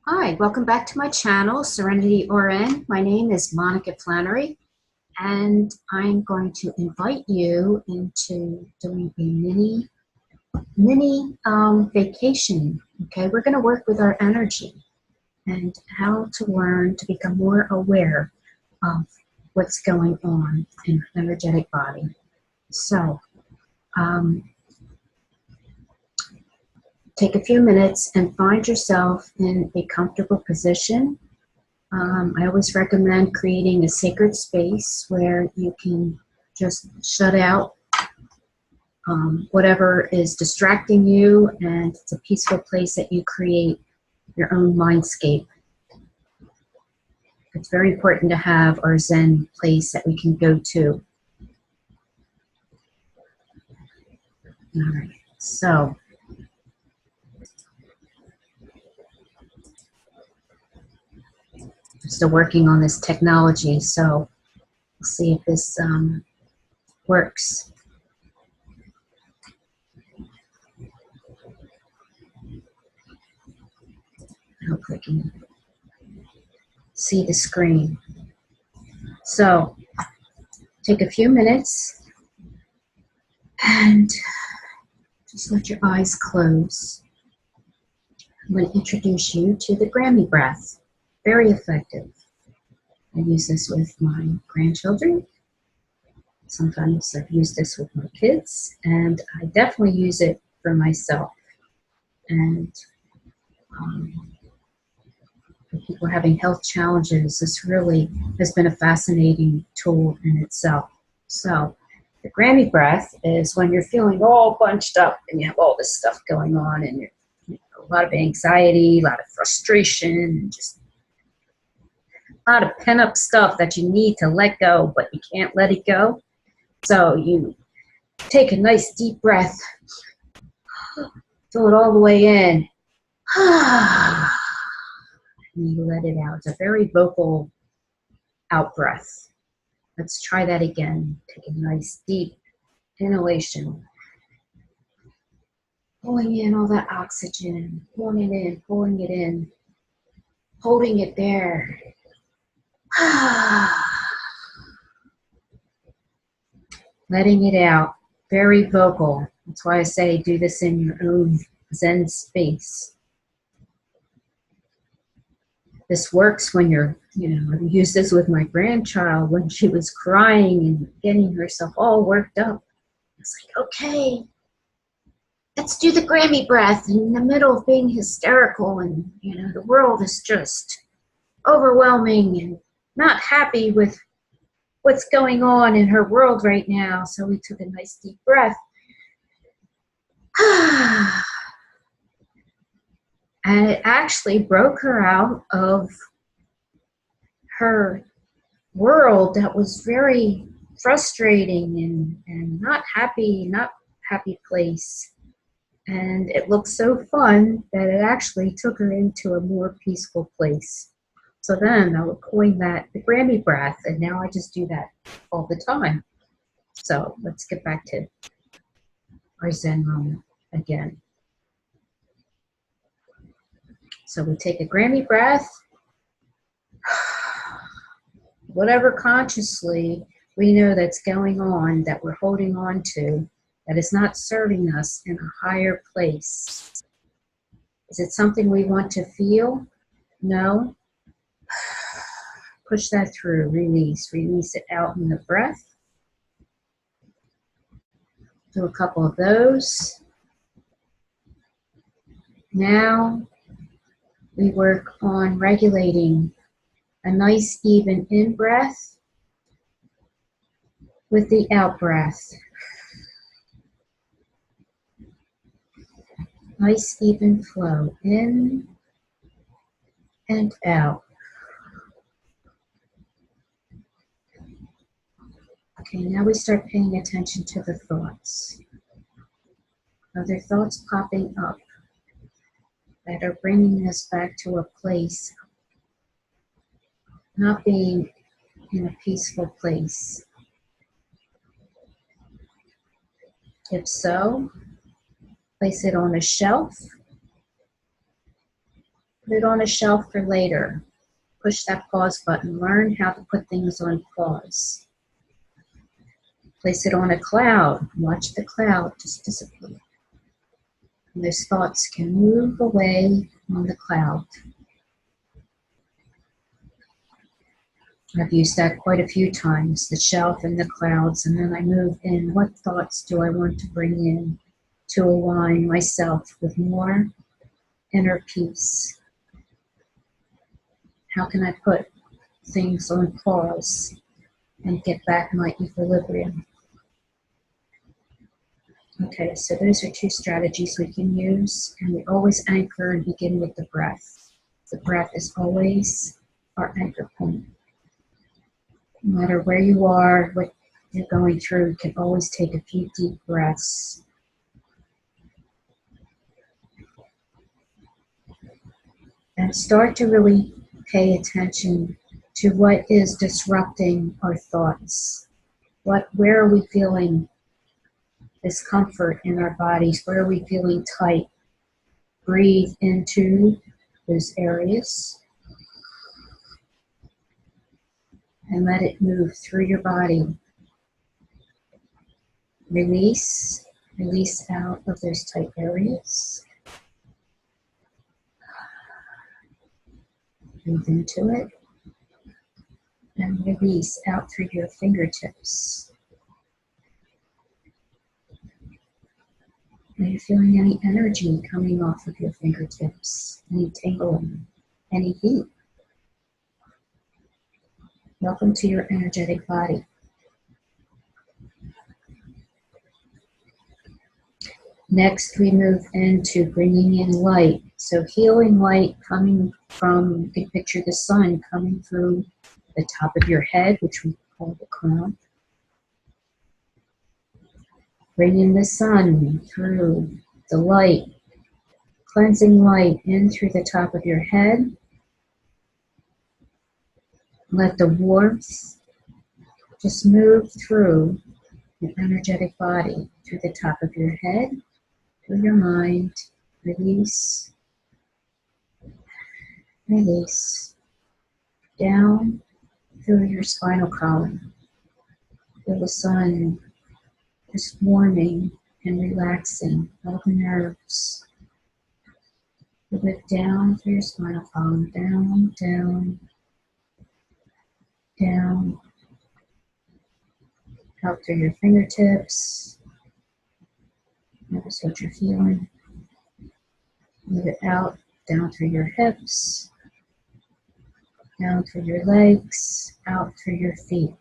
Hi, welcome back to my channel, Serenity RN. My name is Monica Flannery, and I'm going to invite you into doing a mini vacation. Okay, we're going to work with our energy and how to learn to become more aware of what's going on in our energetic body. So, take a few minutes and find yourself in a comfortable position. I always recommend creating a sacred space where you can just shut out whatever is distracting you, and it's a peaceful place that you create your own mindscape. It's very important to have our Zen place that we can go to. All right, so I'm still working on this technology, so we'll see if this works. I hope I can see the screen. So take a few minutes and just let your eyes close. I'm going to introduce you to the Grammy breath. Very effective. I use this with my grandchildren. Sometimes I've used this with my kids, and I definitely use it for myself. And for people having health challenges, this really has been a fascinating tool in itself. So the Grammy breath is when you're feeling all bunched up and you have all this stuff going on, and you're a lot of anxiety, a lot of frustration, and just a lot of pent-up stuff that you need to let go, but you can't let it go. So you take a nice deep breath, fill it all the way in, and you let it out. It's a very vocal out breath. Let's try that again. Take a nice deep inhalation, pulling in all that oxygen, pulling it in, holding it there. Letting it out, very vocal. That's why I say do this in your own Zen space. This works when you're, I use this with my grandchild when she was crying and getting herself all worked up. It's like, okay, let's do the Grammy breath in the middle of being hysterical, and, the world is just overwhelming and not happy with what's going on in her world right now. So we took a nice deep breath. And it actually broke her out of her world that was very frustrating and not happy place. And it looked so fun that it actually took her into a more peaceful place. So then I would coin that the Grammy breath, and now I just do that all the time. So let's get back to our Zen moment again. So we take a Grammy breath, whatever consciously we know that's going on, that we're holding on to, that is not serving us in a higher place. Is it something we want to feel? No. Push that through, release it out in the breath. Do a couple of those. Now we work on regulating a nice even in-breath with the out-breath. Nice even flow in and out. Okay, now we start paying attention to the thoughts. Are there thoughts popping up that are bringing us back to a place, not being in a peaceful place? If so, place it on a shelf Put it on a shelf for later. Push that pause button. Learn how to put things on pause. Place it on a cloud. Watch the cloud just disappear. And those thoughts can move away on the cloud. I've used that quite a few times, the shelf and the clouds, and then I move in. What thoughts do I want to bring in to align myself with more inner peace? How can I put things on pause and get back my equilibrium? Okay, so those are two strategies we can use, and we always anchor and begin with the breath. The breath is always our anchor point. No matter where you are, what you're going through, you can always take a few deep breaths. And start to really pay attention to what is disrupting our thoughts. Where are we feeling discomfort in our bodies? Where are we feeling tight? Breathe into those areas and let it move through your body. Release out of those tight areas. Breathe into it and release out through your fingertips. Are you feeling any energy coming off of your fingertips? Any tingling? Any heat? Welcome to your energetic body. Next, we move into bringing in light. So healing light coming from, you can picture the sun coming through the top of your head, which we call the crown. Bringing the sun through the light, cleansing light in through the top of your head. Let the warmth just move through your energetic body, through the top of your head, through your mind. Release, release, down through your spinal column. Feel the sun just warming and relaxing all the nerves. Feel it down through your spinal column, down, down, down, out through your fingertips. Notice what you're feeling. Move it out, down through your hips, down through your legs, out through your feet.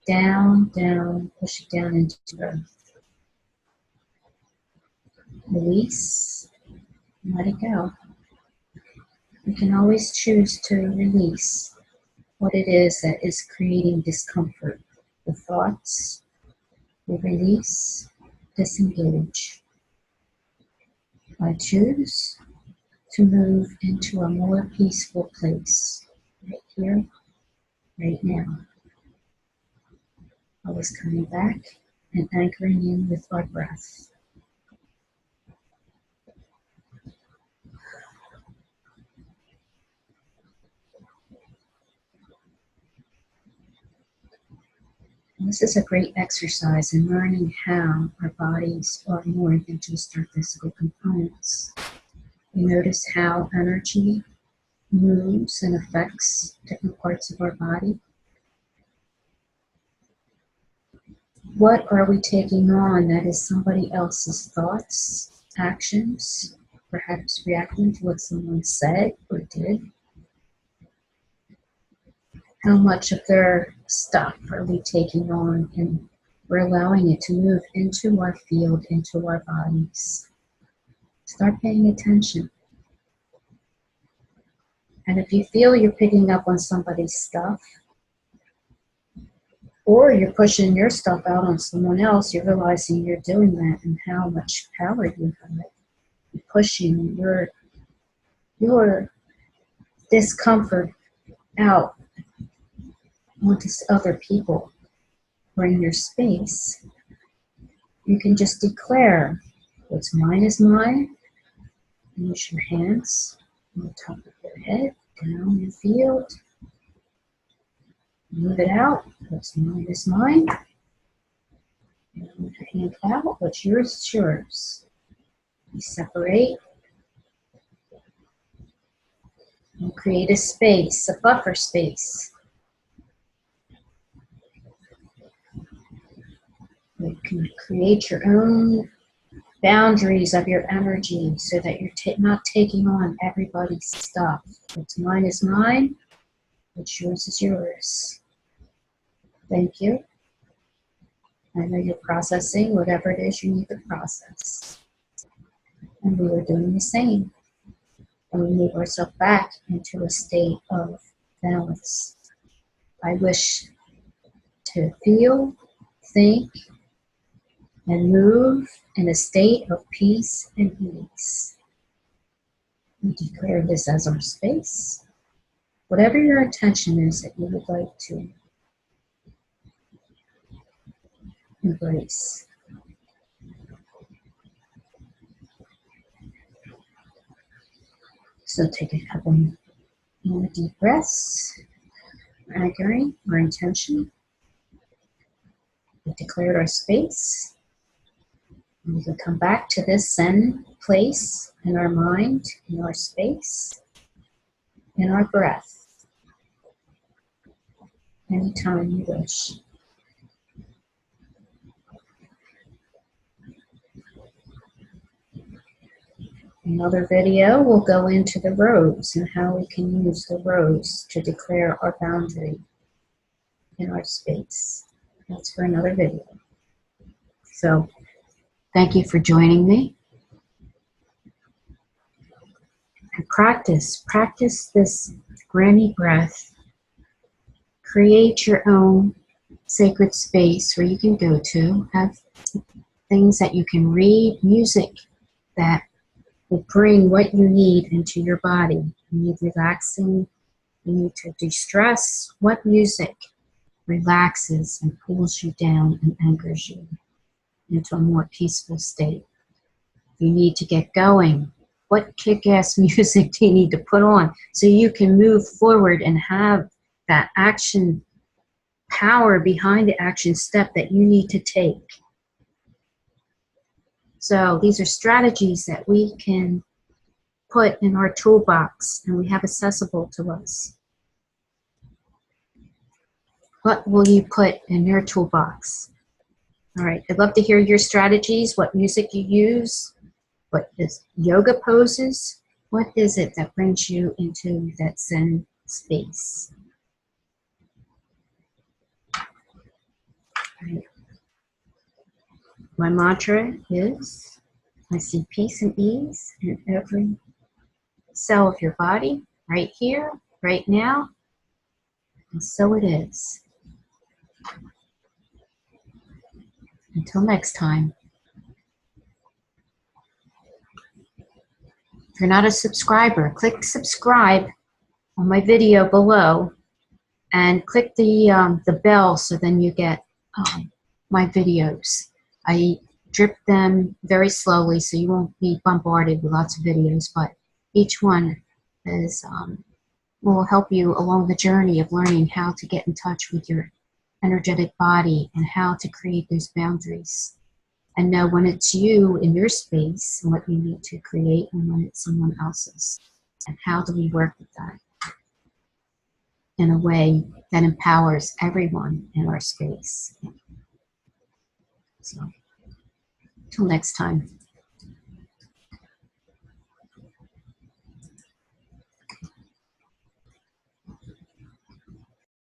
Down, down, push it down into the earth. Release, and let it go. You can always choose to release what it is that is creating discomfort. The thoughts, we release, disengage. I choose to move into a more peaceful place, right here, right now. Always coming back and anchoring in with our breath. And this is a great exercise in learning how our bodies are more than just our physical components. You notice how energy moves and affects different parts of our body. What are we taking on that is somebody else's thoughts, actions, perhaps reacting to what someone said or did? How much of their stuff are we taking on, and we're allowing it to move into our field, into our bodies? Start paying attention. And if you feel you're picking up on somebody's stuff, or you're pushing your stuff out on someone else, you're realizing you're doing that and how much power you have. You're pushing your discomfort out onto other people or in your space. You can just declare, what's mine is mine. Use your hands, on the top of your head, down your field. Move it out. What's mine is mine. Move your hand out. What's yours is yours. You separate and create a space, a buffer space. You can create your own boundaries of your energy so that you're not taking on everybody's stuff. What's mine is mine. What's yours is yours. Thank you. I know you're processing whatever it is you need to process. And we are doing the same. And we move ourselves back into a state of balance. I wish to feel, think, and move in a state of peace and ease. We declare this as our space. Whatever your intention is that you would like to embrace. So take a couple more deep breaths, anchoring our intention. We declared our space. And we can come back to this Zen place in our mind, in our space, in our breath, anytime you wish. Another video will go into the rose and how we can use the rose to declare our boundary in our space. That's for another video. So, thank you for joining me. And practice this granny breath. Create your own sacred space where you can go to. Have things that you can read, music that will bring what you need into your body. You need relaxing, you need to de-stress. What music relaxes and pulls you down and anchors you into a more peaceful state? You need to get going. What kick-ass music do you need to put on so you can move forward and have that action power behind the action step that you need to take? So these are strategies that we can put in our toolbox and we have accessible to us. What will you put in your toolbox? All right, I'd love to hear your strategies, what music you use, what is yoga poses, what is it that brings you into that Zen space? All right. My mantra is, I see peace and ease in every cell of your body, right here, right now, and so it is. Until next time. If you're not a subscriber, click subscribe on my video below and click the bell so then you get my videos. I drip them very slowly so you won't be bombarded with lots of videos, but each one is, will help you along the journey of learning how to get in touch with your energetic body and how to create those boundaries and know when it's you in your space and what you need to create and when it's someone else's, and how do we work with that in a way that empowers everyone in our space. So, till next time.